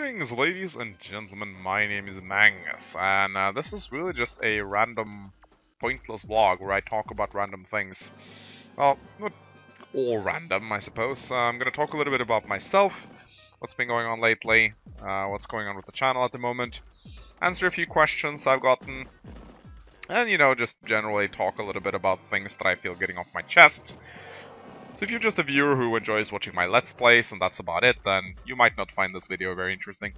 Greetings, ladies and gentlemen, my name is Mangs, and this is really just a random, pointless vlog where I talk about random things. Well, not all random, I suppose. I'm gonna talk a little bit about myself, what's been going on lately, what's going on with the channel at the moment, answer a few questions I've gotten, and, just generally talk a little bit about things that I feel getting off my chest. So if you're just a viewer who enjoys watching my Let's Plays and that's about it, then you might not find this video very interesting.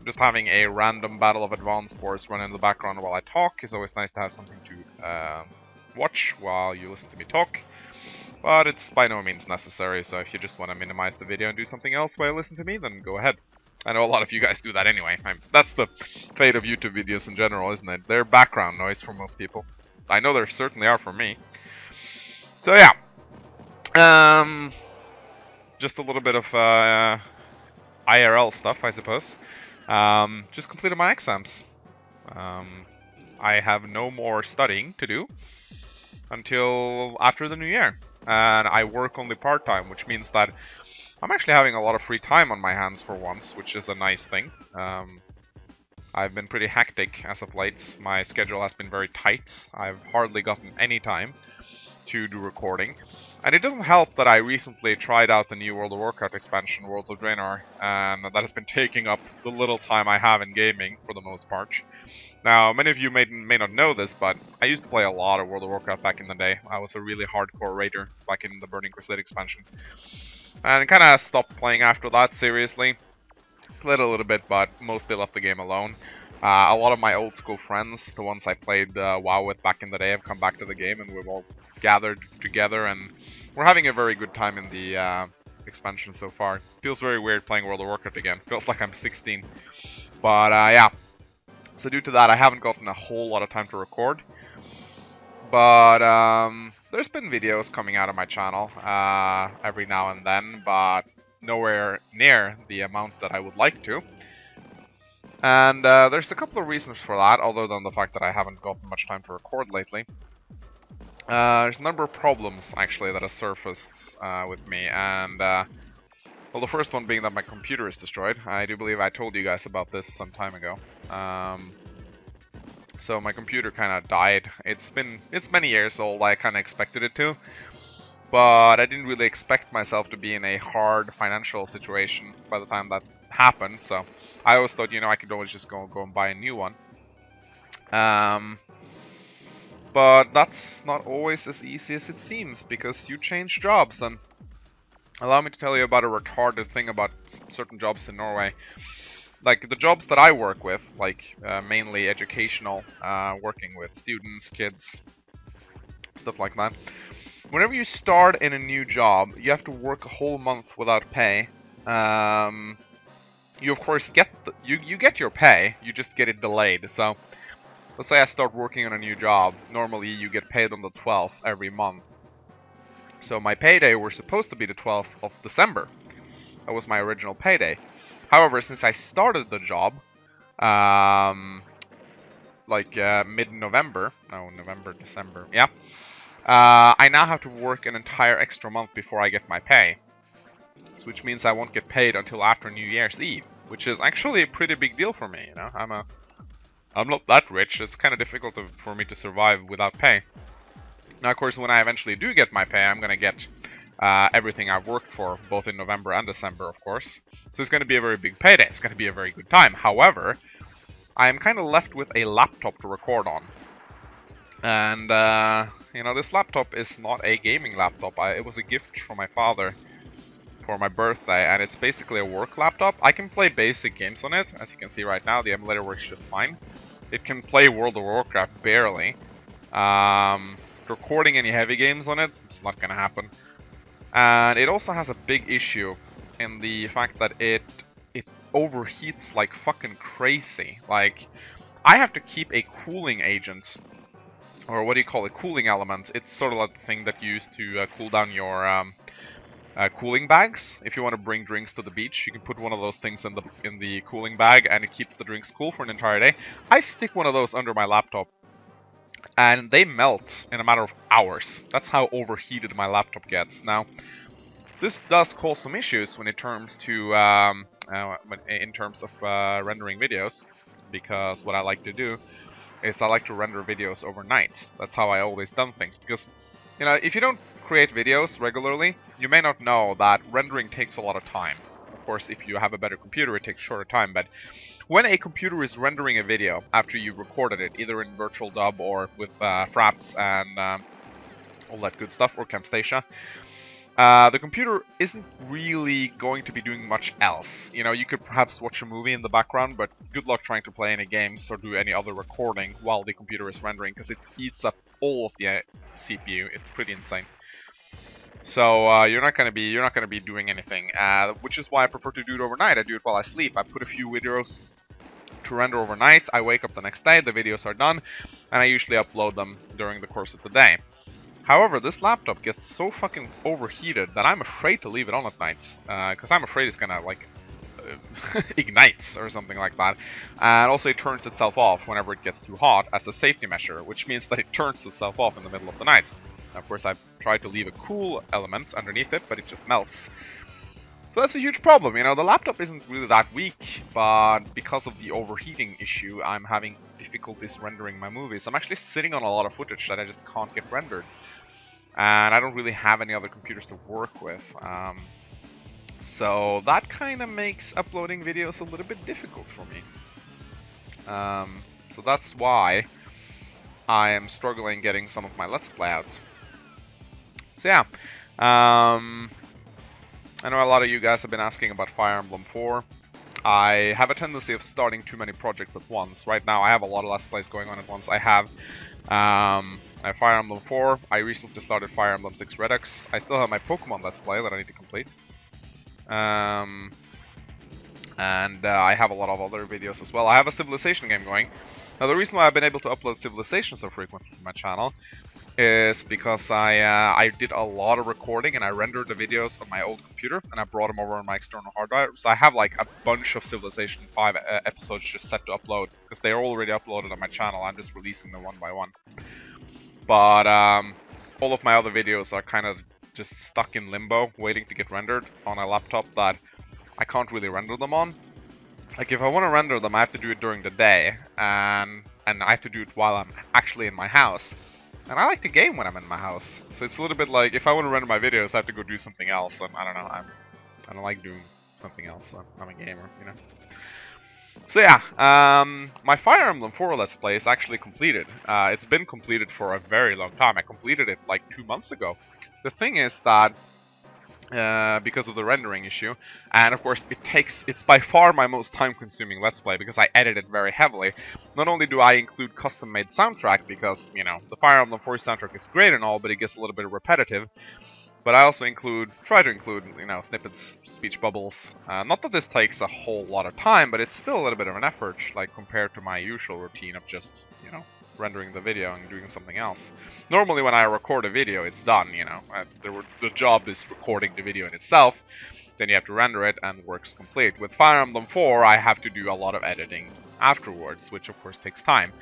Just having a random Battle of Advanced Wars run in the background while I talk is always nice to have something to watch while you listen to me talk. But it's by no means necessary, so if you just want to minimize the video and do something else while you listen to me, then go ahead. I know a lot of you guys do that anyway. That's the fate of YouTube videos in general, isn't it? They're background noise for most people. I know there certainly are for me. So yeah. Just a little bit of IRL stuff, I suppose. Just completed my exams. I have no more studying to do until after the new year, and I work only part-time, which means that I'm actually having a lot of free time on my hands for once, which is a nice thing. I've been pretty hectic as of late. My schedule has been very tight. I've hardly gotten any time to do recording. And it doesn't help that I recently tried out the new World of Warcraft expansion, Worlds of Draenor, and that has been taking up the little time I have in gaming for the most part. Now, many of you may not know this, but I used to play a lot of World of Warcraft back in the day. I was a really hardcore raider back in the Burning Crusade expansion. And kind of stopped playing after that, seriously. Played a little bit, but mostly left the game alone. A lot of my old school friends, the ones I played WoW with back in the day, have come back to the game, and we've all gathered together, and we're having a very good time in the expansion so far. Feels very weird playing World of Warcraft again. Feels like I'm 16. But yeah. So due to that, I haven't gotten a whole lot of time to record. But there's been videos coming out of my channel every now and then, but nowhere near the amount that I would like to. And there's a couple of reasons for that, other than the fact that I haven't gotten much time to record lately. There's a number of problems, actually, that have surfaced with me, and, well, the first one being that my computer is destroyed. I do believe I told you guys about this some time ago. So my computer kind of died. It's many years old, I kind of expected it to, but I didn't really expect myself to be in a hard financial situation by the time that happened, so I always thought, I could always just go and buy a new one. But that's not always as easy as it seems, because you change jobs, and allow me to tell you about a retarded thing about certain jobs in Norway. Like, the jobs that I work with, like, mainly educational, working with students, kids, stuff like that. Whenever you start in a new job, you have to work a whole month without pay. You, of course, get you get your pay, you just get it delayed, so let's say I start working on a new job. Normally, you get paid on the 12th every month. So my payday was supposed to be the 12th of December. That was my original payday. However, since I started the job, mid-November, no, November, December, yeah, I now have to work an entire extra month before I get my pay. So, which means I won't get paid until after New Year's Eve, which is actually a pretty big deal for me, I'm not that rich. It's kind of difficult for me to survive without pay. Now, of course, when I eventually do get my pay, I'm going to get everything I've worked for, both in November and December, of course. So it's going to be a very big payday. It's going to be a very good time. However, I'm kind of left with a laptop to record on. And, this laptop is not a gaming laptop. It was a gift from my father for my birthday, and it's basically a work laptop. I can play basic games on it. As you can see right now, the emulator works just fine. It can play World of Warcraft barely. Recording any heavy games on it, it's not gonna happen. And it also has a big issue in the fact that it overheats like fucking crazy. Like, I have to keep a cooling agent, or what do you call it, cooling element. It's sort of like the thing that you use to cool down your cooling bags. If you want to bring drinks to the beach, you can put one of those things in the cooling bag, and it keeps the drinks cool for an entire day. I stick one of those under my laptop, and they melt in a matter of hours. That's how overheated my laptop gets. Now, This does cause some issues when it comes to in terms of rendering videos, because what I like to do is I like to render videos overnight. That's how I always done things, because you know, if you don't create videos regularly, you may not know that rendering takes a lot of time. Of course, if you have a better computer, it takes shorter time, but when a computer is rendering a video after you've recorded it, either in Virtual Dub or with Fraps and all that good stuff, or Camtasia, the computer isn't really going to be doing much else. You know, you could perhaps watch a movie in the background, but good luck trying to play any games or do any other recording while the computer is rendering, because it eats up all of the CPU. It's pretty insane. So you're not gonna be doing anything, which is why I prefer to do it overnight. I do it while I sleep. I put a few videos to render overnight. I wake up the next day, the videos are done, and I usually upload them during the course of the day. However, this laptop gets so fucking overheated that I'm afraid to leave it on at nights, because I'm afraid it's gonna like ignites or something like that. And also it turns itself off whenever it gets too hot as a safety measure, which means that it turns itself off in the middle of the night. Of course, I've tried to leave a cool element underneath it, but it just melts. So that's a huge problem. You know, the laptop isn't really that weak, but because of the overheating issue, I'm having difficulties rendering my movies. I'm actually sitting on a lot of footage that I just can't get rendered. And I don't really have any other computers to work with. So that kind of makes uploading videos a little bit difficult for me. So that's why I am struggling getting some of my Let's Play out. So yeah, I know a lot of you guys have been asking about Fire Emblem 4. I have a tendency of starting too many projects at once. Right now I have a lot of Let's Plays going on at once. I have Fire Emblem 4, I recently started Fire Emblem 6 Redux, I still have my Pokemon Let's Play that I need to complete. And I have a lot of other videos as well. I have a Civilization game going. Now the reason why I've been able to upload Civilization so frequently to my channel is because I did a lot of recording and I rendered the videos on my old computer and I brought them over on my external hard drive. So I have like a bunch of Civilization 5 episodes just set to upload because they are already uploaded on my channel. I'm just releasing them one by one. But all of my other videos are kind of just stuck in limbo, waiting to get rendered on a laptop that I can't really render them on. Like if I want to render them, I have to do it during the day, and I have to do it while I'm actually in my house. And I like to game when I'm in my house, so it's a little bit like if I want to render my videos, I have to go do something else. And I don't know, I don't like doing something else. I'm a gamer, you know. So yeah, my Fire Emblem 4 Let's Play is actually completed. It's been completed for a very long time. I completed it like 2 months ago. The thing is that because of the rendering issue, and of course it's by far my most time-consuming Let's Play because I edit it very heavily. Not only do I include custom-made soundtrack because, you know, the Fire Emblem 4 soundtrack is great and all, but it gets a little bit repetitive. But I also try to include, you know, snippets, speech bubbles. Not that this takes a whole lot of time, but it's still a little bit of an effort, like compared to my usual routine of just, you know, rendering the video and doing something else. Normally when I record a video, it's done, you know. The job is recording the video in itself, then you have to render it and the work's complete. With Fire Emblem 4, I have to do a lot of editing afterwards, which of course takes time.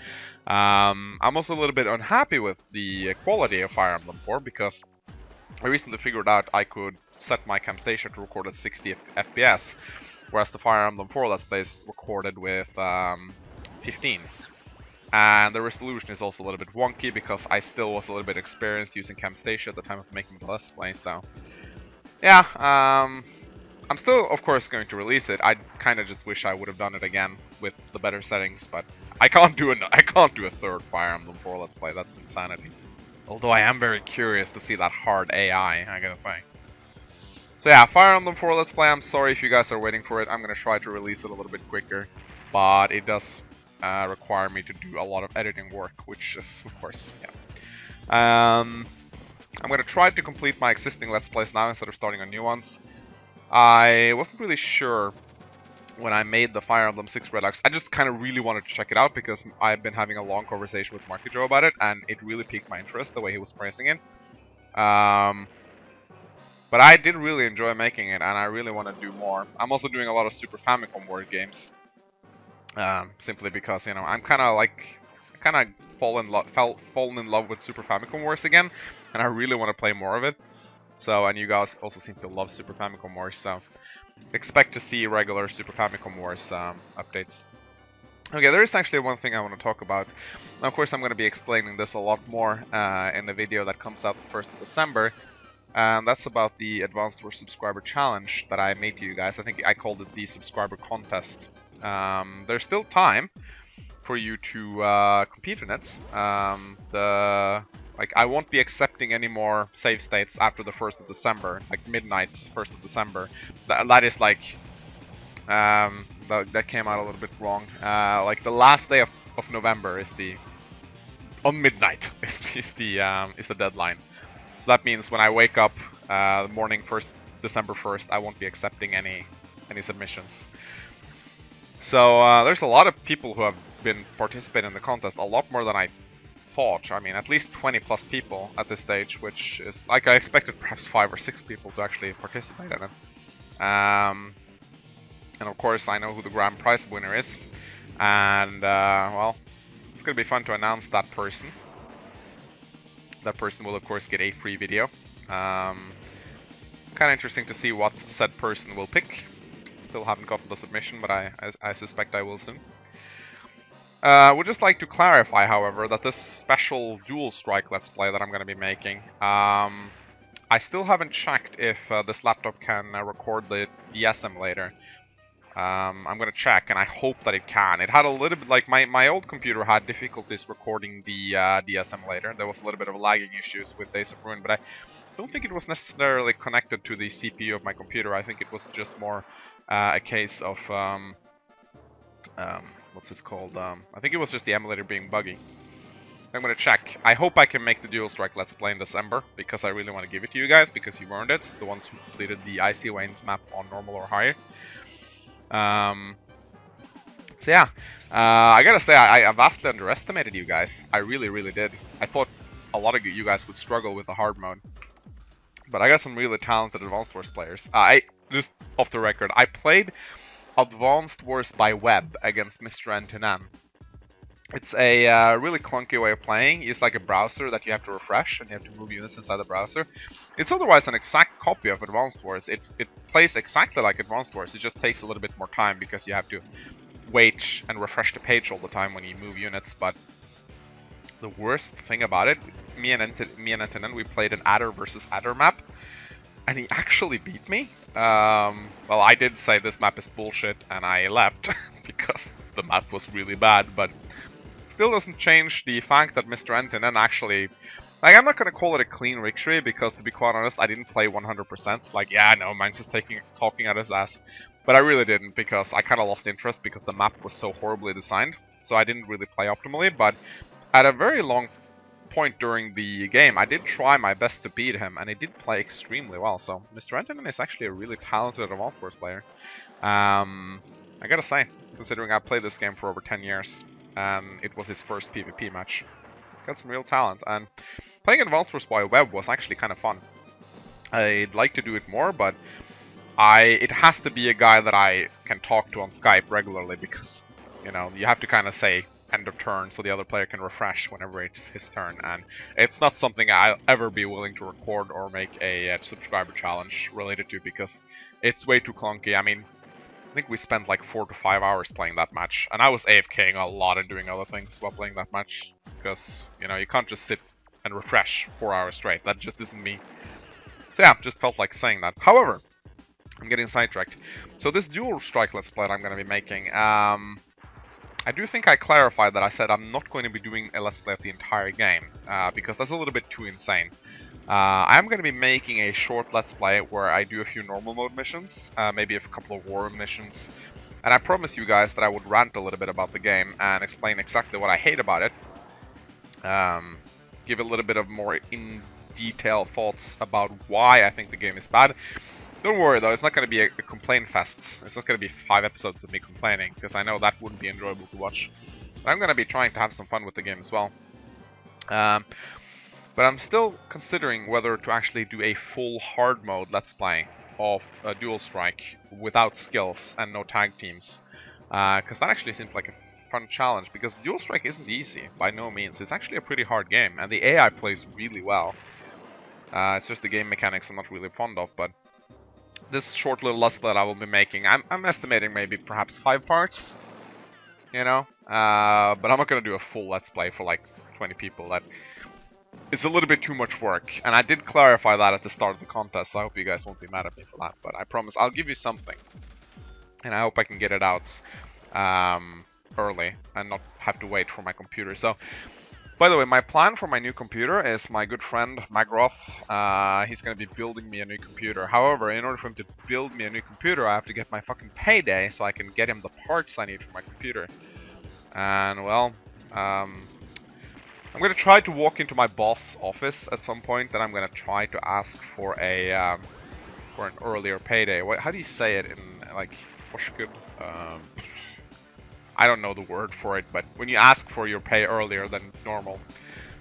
I'm also a little bit unhappy with the quality of Fire Emblem 4 because I recently figured out I could set my Camtasia to record at 60 FPS, whereas the Fire Emblem 4 Let's Play is recorded with 15. And the resolution is also a little bit wonky because I still was a little bit experienced using Camtasia at the time of making the Let's Play, so yeah, I'm still, of course, going to release it. I kind of just wish I would have done it again with the better settings, but I can't do a third Fire Emblem 4 Let's Play. That's insanity. Although I am very curious to see that hard AI, I gotta say. So yeah, Fire Emblem 4 Let's Play, I'm sorry if you guys are waiting for it. I'm gonna try to release it a little bit quicker, but it does require me to do a lot of editing work, which is, of course, yeah. I'm gonna try to complete my existing Let's Plays now instead of starting on new ones. I wasn't really sure when I made the Fire Emblem 6 Redux. I just kind of really wanted to check it out because I've been having a long conversation with Marky Joe about it, and it really piqued my interest the way he was praising it. But I did really enjoy making it, and I really want to do more. I'm also doing a lot of Super Famicom word games, simply because, you know, I'm kind of like, fallen in love with Super Famicom Wars again, and I really want to play more of it. So, and you guys also seem to love Super Famicom Wars, so expect to see regular Super Famicom Wars updates. Okay, there is actually one thing I want to talk about. Now, of course, I'm going to be explaining this a lot more in the video that comes out the 1st of December. And that's about the Advanced Wars Subscriber Challenge that I made to you guys. I think I called it the Subscriber Contest. There's still time for you to compete in it. I won't be accepting any more save states after the 1st of December, like midnight's 1st of December. That is like, that came out a little bit wrong. Like the last day of November is on midnight is the deadline. So that means when I wake up the morning December 1st, I won't be accepting any submissions. So there's a lot of people who have been participating in the contest, a lot more than I thought. I mean, at least 20 plus people at this stage, which is like I expected perhaps 5 or 6 people to actually participate in it. And of course, I know who the grand prize winner is, and well, it's gonna be fun to announce that person. That person will of course get a free video. Kind of interesting to see what said person will pick. Still haven't gotten the submission, but I suspect I will soon. Would just like to clarify, however, that this special Dual Strike Let's Play that I'm going to be making, I still haven't checked if this laptop can record the DS emulator. I'm going to check, and I hope that it can. It had a little bit, like, my old computer had difficulties recording the DS emulator. There was a little bit of lagging issues with Days of Ruin, but I don't think it was necessarily connected to the CPU of my computer. I think it was just more a case of, what's this called? I think it was just the emulator being buggy. I'm going to check. I hope I can make the Dual Strike Let's Play in December, because I really want to give it to you guys, because you've earned it. The ones who completed the Icy Wains map on normal or higher. So yeah, I gotta say, I vastly underestimated you guys. I really, really did. I thought a lot of you guys would struggle with the hard mode. But I got some really talented Advanced Wars players. Just off the record, I played Advanced Wars by web against Mr. Antonin. It's a really clunky way of playing. It's like a browser that you have to refresh, and you have to move units inside the browser. It's otherwise an exact copy of Advanced Wars. It plays exactly like Advanced Wars. It just takes a little bit more time because you have to wait and refresh the page all the time when you move units. But the worst thing about it, me and Antonin, we played an Adder versus Adder map, and he actually beat me. Well, I did say this map is bullshit, and I left because the map was really bad, but still doesn't change the fact that Mr. Antonin actually, like, I'm not going to call it a clean victory, because to be quite honest, I didn't play 100%. Like, yeah, no, Mangs is talking at his ass, but I really didn't, because I kind of lost interest because the map was so horribly designed, so I didn't really play optimally. But at a very long point during the game, I did try my best to beat him, and he did play extremely well. So Mr. Antonin is actually a really talented Advanced Wars player. I gotta say, considering I played this game for over 10 years, and it was his first PvP match. Got some real talent, and playing Advanced Wars by web was actually kind of fun. I'd like to do it more, but it has to be a guy that I can talk to on Skype regularly, because, you know, you have to kind of say end of turn so the other player can refresh whenever it's his turn, and it's not something I'll ever be willing to record or make a subscriber challenge related to, because it's way too clunky. I mean, I think we spent like 4 to 5 hours playing that match, and I was AFKing a lot and doing other things while playing that match, because, you know, you can't just sit and refresh 4 hours straight. That just isn't me. So yeah, just felt like saying that. However, I'm getting sidetracked. So this Dual Strike Let's Play I'm going to be making, I do think I clarified that I said I'm not going to be doing a Let's Play of the entire game, because that's a little bit too insane. I'm going to be making a short Let's Play where I do a few normal mode missions, maybe a couple of war missions, and I promised you guys that I would rant a little bit about the game and explain exactly what I hate about it. Give a little bit of more in-detail thoughts about why I think the game is bad. Don't worry though, it's not going to be a complaint fest. It's not going to be 5 episodes of me complaining, because I know that wouldn't be enjoyable to watch. But I'm going to be trying to have some fun with the game as well. But I'm still considering whether to actually do a full hard mode Let's Play of Dual Strike without skills and no tag teams. Because that actually seems like a fun challenge, because Dual Strike isn't easy, by no means. It's actually a pretty hard game, and the AI plays really well. It's just the game mechanics I'm not really fond of, but this short little Let's Play that I will be making, I'm estimating maybe perhaps 5 parts, you know? But I'm not gonna do a full Let's Play for like 20 people. That is a little bit too much work, and I did clarify that at the start of the contest, so I hope you guys won't be mad at me for that, but I promise I'll give you something. And I hope I can get it out early and not have to wait for my computer. So, by the way, my plan for my new computer is my good friend Magroth. He's going to be building me a new computer. However, in order for him to build me a new computer, I have to get my fucking payday so I can get him the parts I need for my computer. And, well, I'm going to try to walk into my boss office at some point, and I'm going to try to ask for a for an earlier payday. How do you say it in, like, Forskud? I don't know the word for it, but when you ask for your pay earlier than normal.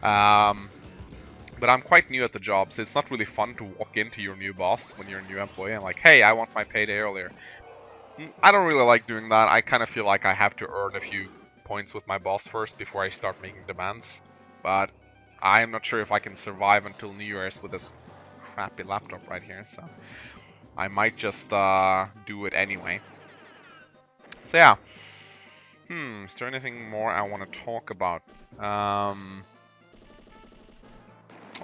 But I'm quite new at the job, so it's not really fun to walk into your new boss when you're a new employee and like, hey, I want my payday earlier. I don't really like doing that. I kind of feel like I have to earn a few points with my boss first before I start making demands. But I'm not sure if I can survive until New Year's with this crappy laptop right here, so I might just do it anyway. So yeah. Is there anything more I want to talk about? Well,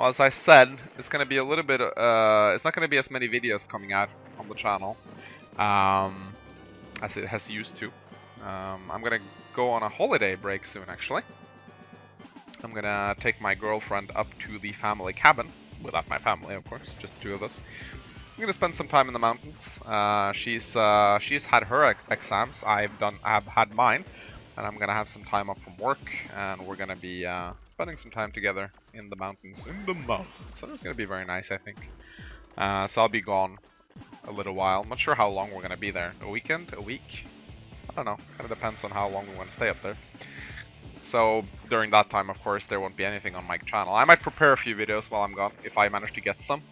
as I said, it's going to be a little bit, it's not going to be as many videos coming out on the channel as it has used to. I'm going to go on a holiday break soon, actually. I'm going to take my girlfriend up to the family cabin, without my family, of course, just the two of us. I'm gonna spend some time in the mountains. She's had her exams. I've had mine, and I'm gonna have some time off from work, and we're gonna be spending some time together in the mountains. So it's gonna be very nice, I think. So I'll be gone a little while. I'm not sure how long we're gonna be there. A weekend? A week? I don't know. Kind of depends on how long we want to stay up there. So during that time, of course, there won't be anything on my channel. I might prepare a few videos while I'm gone if I manage to get some.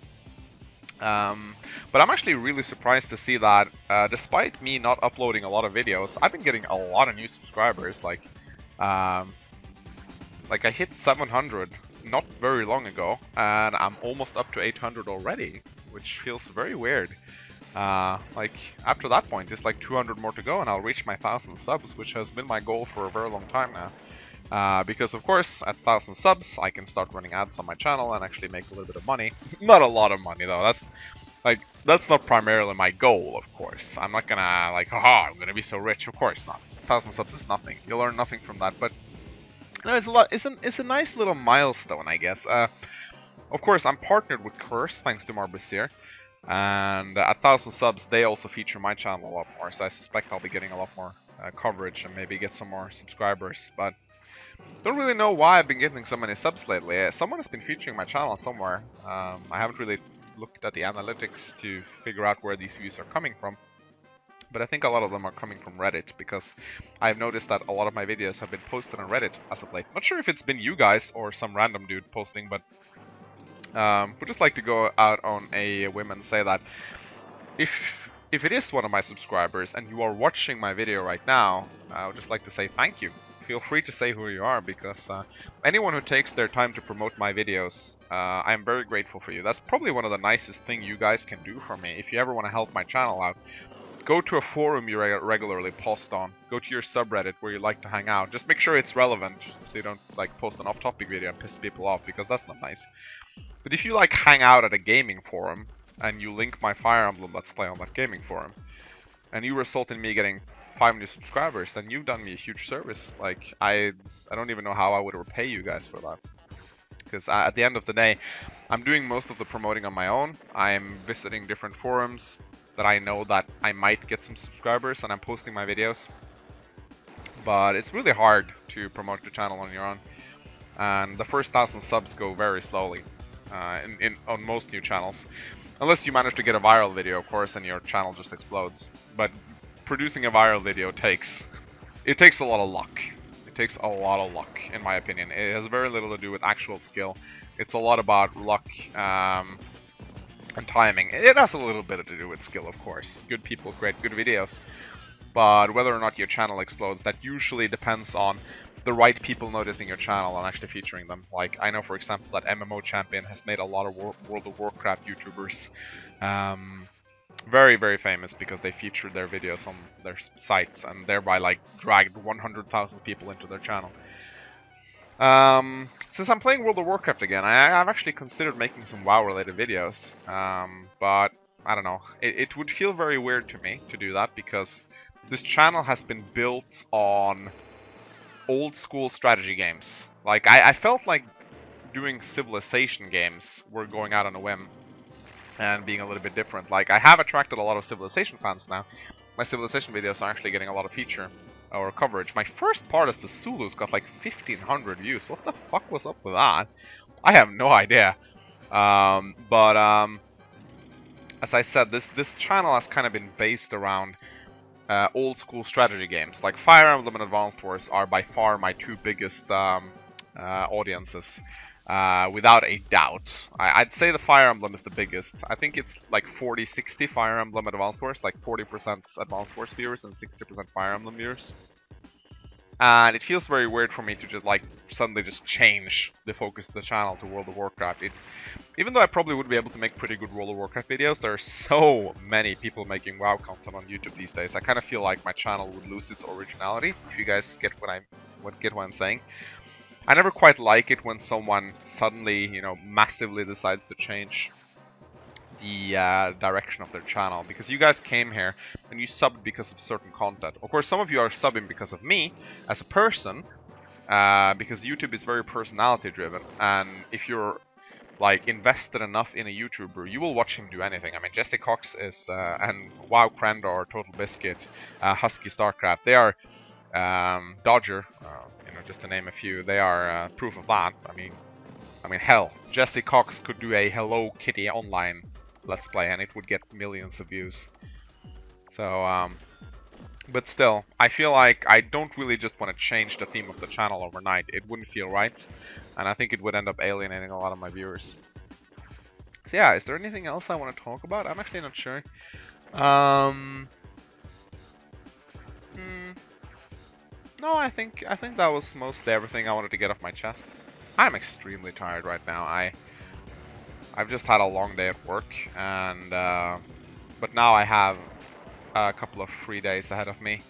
But I'm actually really surprised to see that despite me not uploading a lot of videos, I've been getting a lot of new subscribers. Like I hit 700 not very long ago, and I'm almost up to 800 already, which feels very weird. Like after that point, it's like 200 more to go, and I'll reach my 1,000 subs, which has been my goal for a very long time now. Because of course, at 1,000 subs, I can start running ads on my channel and actually make a little bit of money. Not a lot of money though. That's not primarily my goal, of course. I'm not gonna like, haha, I'm gonna be so rich. Of course not. 1,000 subs is nothing. You'll learn nothing from that. But no, it's a nice little milestone, I guess. Of course, I'm partnered with Curse, thanks to Marbusir. And at 1,000 subs, they also feature my channel a lot more. So I suspect I'll be getting a lot more coverage and maybe get some more subscribers. But don't really know why I've been getting so many subs lately. Someone has been featuring my channel somewhere. I haven't really looked at the analytics to figure out where these views are coming from. But I think a lot of them are coming from Reddit, because I've noticed that a lot of my videos have been posted on Reddit as of late. Not sure if it's been you guys or some random dude posting, but would just like to go out on a whim and say that if it is one of my subscribers and you are watching my video right now, I would just like to say thank you. Feel free to say who you are, because anyone who takes their time to promote my videos, I am very grateful for you. That's probably one of the nicest things you guys can do for me. If you ever want to help my channel out, go to a forum you regularly post on. Go to your subreddit where you like to hang out. Just make sure it's relevant, so you don't like post an off-topic video and piss people off, because that's not nice. But if you like hang out at a gaming forum and you link my Fire Emblem Let's Play on that gaming forum, and you result in me getting 5 new subscribers, then you've done me a huge service. Like, I don't even know how I would repay you guys for that. Because at the end of the day, I'm doing most of the promoting on my own. I'm visiting different forums that I know that I might get some subscribers, and I'm posting my videos. But it's really hard to promote your channel on your own. And the first 1,000 subs go very slowly on most new channels. Unless you manage to get a viral video, of course, and your channel just explodes. But producing a viral video takes a lot of luck. It takes a lot of luck, in my opinion. It has very little to do with actual skill. It's a lot about luck and timing. It has a little bit to do with skill, of course. Good people create good videos. But whether or not your channel explodes, that usually depends on the right people noticing your channel and actually featuring them. Like, I know, for example, that MMO Champion has made a lot of World of Warcraft YouTubers very, very famous because they featured their videos on their sites and thereby, like, dragged 100,000 people into their channel. Since I'm playing World of Warcraft again, I've actually considered making some WoW-related videos, but I don't know. It would feel very weird to me to do that because this channel has been built on old school strategy games. Like, I felt like doing Civilization games were going out on a whim and being a little bit different. Like, I have attracted a lot of Civilization fans now. My Civilization videos are actually getting a lot of feature or coverage. My first part as the Zulus got like 1,500 views. What the fuck was up with that? I have no idea. As I said, this channel has kind of been based around old school strategy games. Like Fire Emblem and Advanced Wars are by far my two biggest audiences. Without a doubt. I'd say the Fire Emblem is the biggest. I think it's like 40-60 Fire Emblem Advanced Wars, like 40% Advanced Wars viewers and 60% Fire Emblem viewers. And it feels very weird for me to just like suddenly just change the focus of the channel to World of Warcraft. Even though I probably would be able to make pretty good World of Warcraft videos, there are so many people making WoW content on YouTube these days. I kind of feel like my channel would lose its originality, if you guys get what I'm saying. I never quite like it when someone suddenly, you know, massively decides to change the direction of their channel. Because you guys came here and you subbed because of certain content. Of course, some of you are subbing because of me as a person, because YouTube is very personality driven. And if you're like invested enough in a YouTuber, you will watch him do anything. I mean, Jesse Cox is, and WoW Crandor, Total Biscuit, Husky Starcraft, they are Dodger, you know, just to name a few, they are proof of that. I mean, hell, Jesse Cox could do a Hello Kitty online Let's Play and it would get millions of views. So, but still, I feel like I don't really just want to change the theme of the channel overnight. It wouldn't feel right, and I think it would end up alienating a lot of my viewers. So yeah, is there anything else I want to talk about? I'm actually not sure. No, I think that was mostly everything I wanted to get off my chest. I'm extremely tired right now. I've just had a long day at work, and but now I have a couple of free days ahead of me.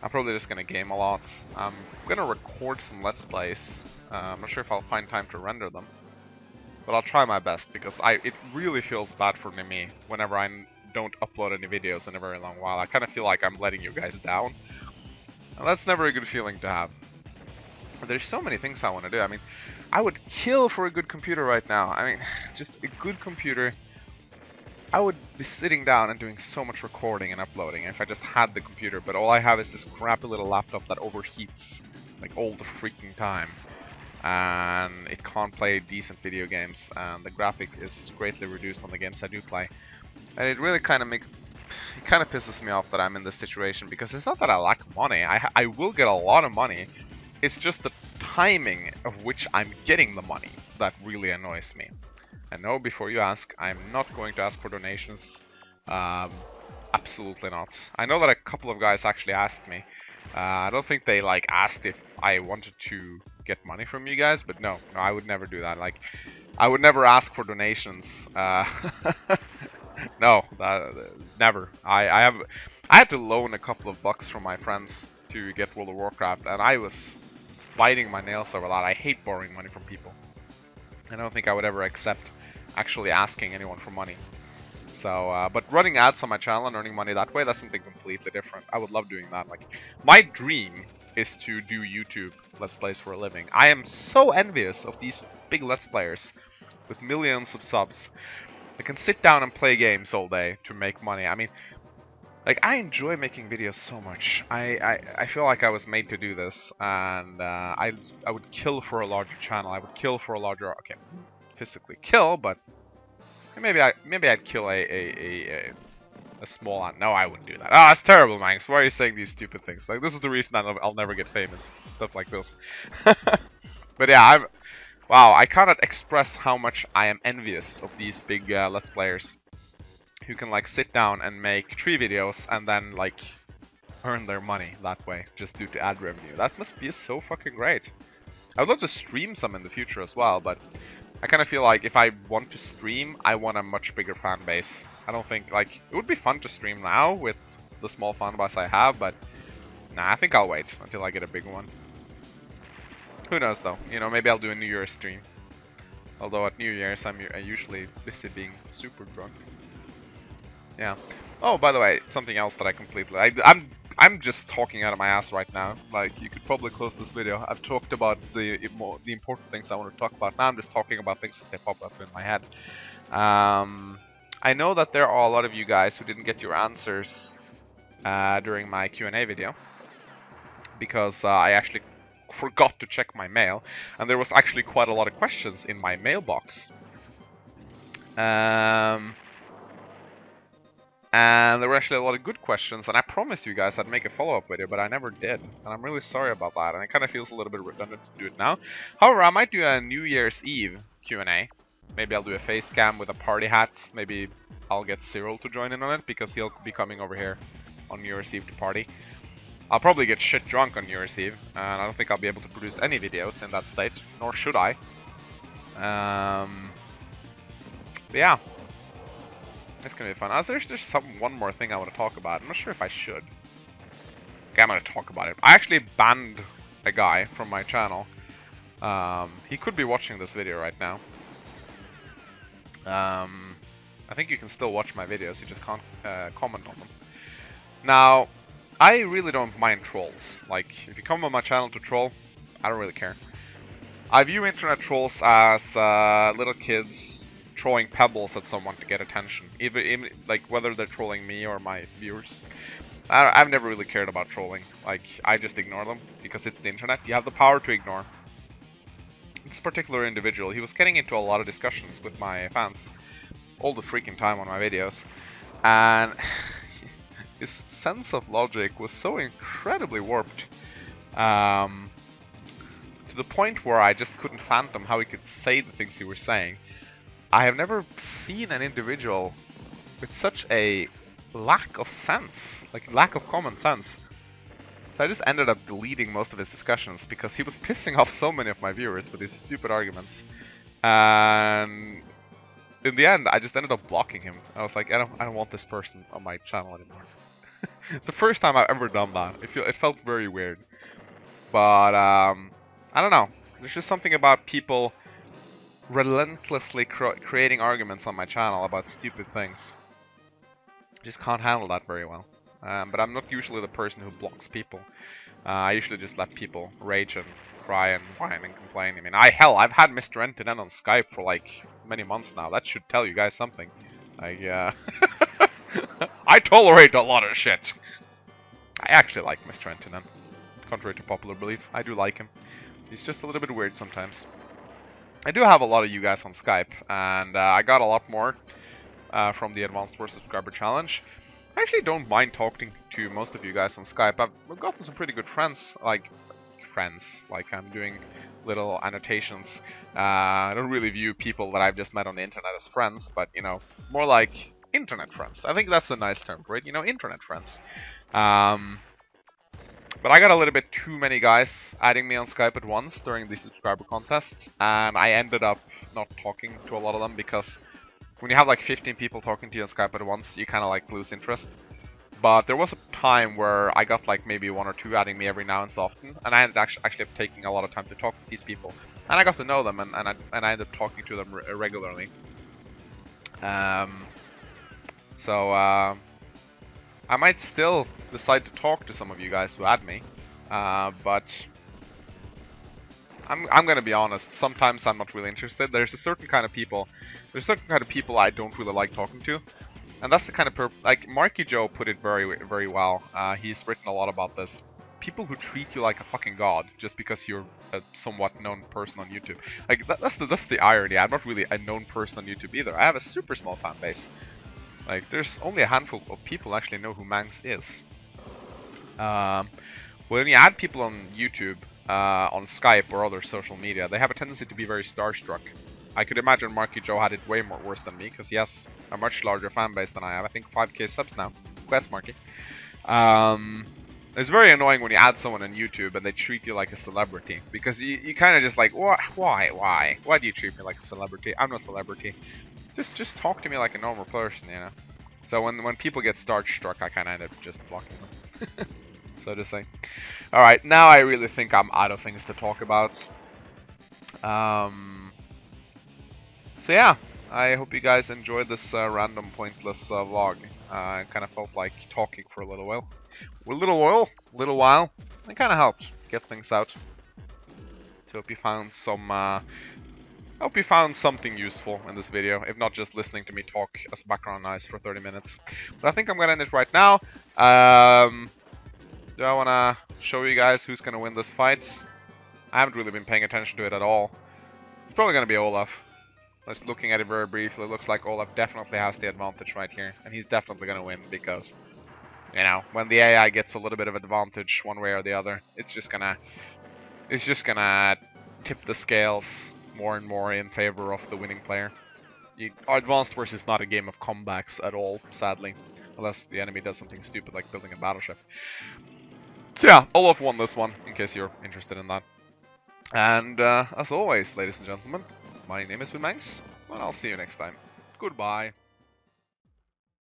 I'm probably just gonna game a lot. I'm gonna record some Let's Plays. I'm not sure if I'll find time to render them, but I'll try my best because it really feels bad for me whenever I don't upload any videos in a very long while. I kind of feel like I'm letting you guys down. And that's never a good feeling to have. There's so many things I want to do. I mean, I would kill for a good computer right now. I mean, just a good computer. I would be sitting down and doing so much recording and uploading if I just had the computer. But all I have is this crappy little laptop that overheats like all the freaking time. And it can't play decent video games. And the graphic is greatly reduced on the games I do play. And it really kind of pisses me off that I'm in this situation, because it's not that I lack money. I will get a lot of money. It's just the timing of which I'm getting the money that really annoys me. And no, before you ask, I'm not going to ask for donations. Absolutely not. I know that a couple of guys actually asked me. I don't think they like asked if I wanted to get money from you guys, but no, I would never do that. Like, I would never ask for donations. No, never. I had to loan a couple of bucks from my friends to get World of Warcraft, and I was biting my nails over that. I hate borrowing money from people. I don't think I would ever accept actually asking anyone for money. So, but running ads on my channel and earning money that way, that's something completely different. I would love doing that. Like, my dream is to do YouTube Let's Plays for a living. I am so envious of these big Let's Players with millions of subs. I can sit down and play games all day to make money. I mean, like, I enjoy making videos so much. I feel like I was made to do this, and I would kill for a larger channel. I would kill for a larger, okay, physically kill, but maybe I'd kill a small one. No, I wouldn't do that. Oh, that's terrible, Mangs. Why are you saying these stupid things? Like, this is the reason I'll never get famous. Stuff like this. But yeah, wow, I cannot express how much I am envious of these big Let's Players who can like sit down and make 3 videos and then like earn their money that way, just due to ad revenue. That must be so fucking great. I would love to stream some in the future as well, but I kind of feel like if I want to stream, I want a much bigger fan base. I don't think, like, it would be fun to stream now with the small fan base I have, but nah, I think I'll wait until I get a big one. Who knows though, you know, maybe I'll do a New Year's stream. Although at New Year's I'm usually busy being super drunk. Yeah. Oh, by the way, something else that I completely... I'm just talking out of my ass right now. Like, you could probably close this video. I've talked about the important things I want to talk about. Now I'm just talking about things as they pop up in my head. I know that there are a lot of you guys who didn't get your answers during my Q&A video. Because I actually forgot to check my mail. And there was actually quite a lot of questions in my mailbox. And there were actually a lot of good questions, and I promised you guys I'd make a follow-up video, but I never did. And I'm really sorry about that, and it kind of feels a little bit redundant to do it now. However, I might do a New Year's Eve Q&A. Maybe I'll do a face cam with a party hat. Maybe I'll get Cyril to join in on it, because he'll be coming over here on New Year's Eve to party. I'll probably get shit drunk on New Year's Eve, and I don't think I'll be able to produce any videos in that state, nor should I. But yeah. It's gonna be fun. There's just one more thing I want to talk about. I'm not sure if I should. Okay, I'm gonna talk about it. I actually banned a guy from my channel. He could be watching this video right now. I think you can still watch my videos, you just can't comment on them. Now, I really don't mind trolls. Like, if you come on my channel to troll, I don't really care. I view internet trolls as little kids throwing pebbles at someone to get attention, even like whether they're trolling me or my viewers. I've never really cared about trolling. Like, I just ignore them because it's the internet. You have the power to ignore. This particular individual, he was getting into a lot of discussions with my fans all the freaking time on my videos, and his sense of logic was so incredibly warped, to the point where I just couldn't fathom how he could say the things he was saying. I have never seen an individual with such a lack of sense, like lack of common sense. So I just ended up deleting most of his discussions because he was pissing off so many of my viewers with his stupid arguments. And in the end, I just ended up blocking him. I was like, I don't want this person on my channel anymore. It's the first time I've ever done that. It felt very weird. But I don't know. There's just something about people relentlessly creating arguments on my channel about stupid things. Just can't handle that very well. But I'm not usually the person who blocks people. I usually just let people rage and cry and whine and complain. I mean, I've had Mr. Entinen on Skype for like many months now. That should tell you guys something. Like, I tolerate a lot of shit. I actually like Mr. Entinen. Contrary to popular belief, I do like him. He's just a little bit weird sometimes. I do have a lot of you guys on Skype, and I got a lot more from the Advanced War Subscriber Challenge. I actually don't mind talking to most of you guys on Skype. I've gotten some pretty good friends, like I'm doing little annotations. I don't really view people that I've just met on the internet as friends, but, you know, more like internet friends. I think that's a nice term for it, you know, internet friends. But I got a little bit too many guys adding me on Skype at once during the subscriber contests, and I ended up not talking to a lot of them because when you have like 15 people talking to you on Skype at once, you kind of like lose interest. But there was a time where I got like maybe 1 or 2 adding me every now and so often, and I ended actually up taking a lot of time to talk with these people, and I got to know them, and I ended up talking to them regularly. I might still decide to talk to some of you guys who add me, but I'm gonna be honest. Sometimes I'm not really interested. There's a certain kind of people I don't really like talking to, and that's the kind of like Marky Joe put it very well. He's written a lot about this. People who treat you like a fucking god just because you're a somewhat known person on YouTube. Like that's the irony. I'm not really a known person on YouTube either. I have a super small fan base. Like, there's only a handful of people who actually know who Mangs is. When you add people on YouTube, on Skype or other social media, they have a tendency to be very starstruck. I could imagine Marky Joe had it way more worse than me, because he has a much larger fan base than I have. I think 5k subs now. Congrats, Marky. It's very annoying when you add someone on YouTube and they treat you like a celebrity, because you kind of just like, what? Why do you treat me like a celebrity? I'm not a celebrity. Just talk to me like a normal person, you know. So when people get starstruck, I kind of end up just blocking them. So to say. All right, now I really think I'm out of things to talk about. So yeah, I hope you guys enjoyed this random, pointless vlog. I kind of felt like talking for a little while. Little while. It kind of helped get things out. So hope you found some. Hope you found something useful in this video, if not just listening to me talk as background noise for 30 minutes. But I think I'm gonna end it right now. Do I wanna show you guys who's gonna win this fight? I haven't really been paying attention to it at all. It's probably gonna be Olaf. Just looking at it very briefly, it looks like Olaf definitely has the advantage right here, and he's definitely gonna win because, you know, when the AI gets a little bit of advantage one way or the other, it's just gonna tip the scales more and more in favor of the winning player. Advanced Wars is not a game of comebacks at all, sadly, unless the enemy does something stupid like building a battleship. So yeah, Olaf won this one, in case you're interested in that. And as always, ladies and gentlemen, my name has been Mangs, and I'll see you next time. Goodbye.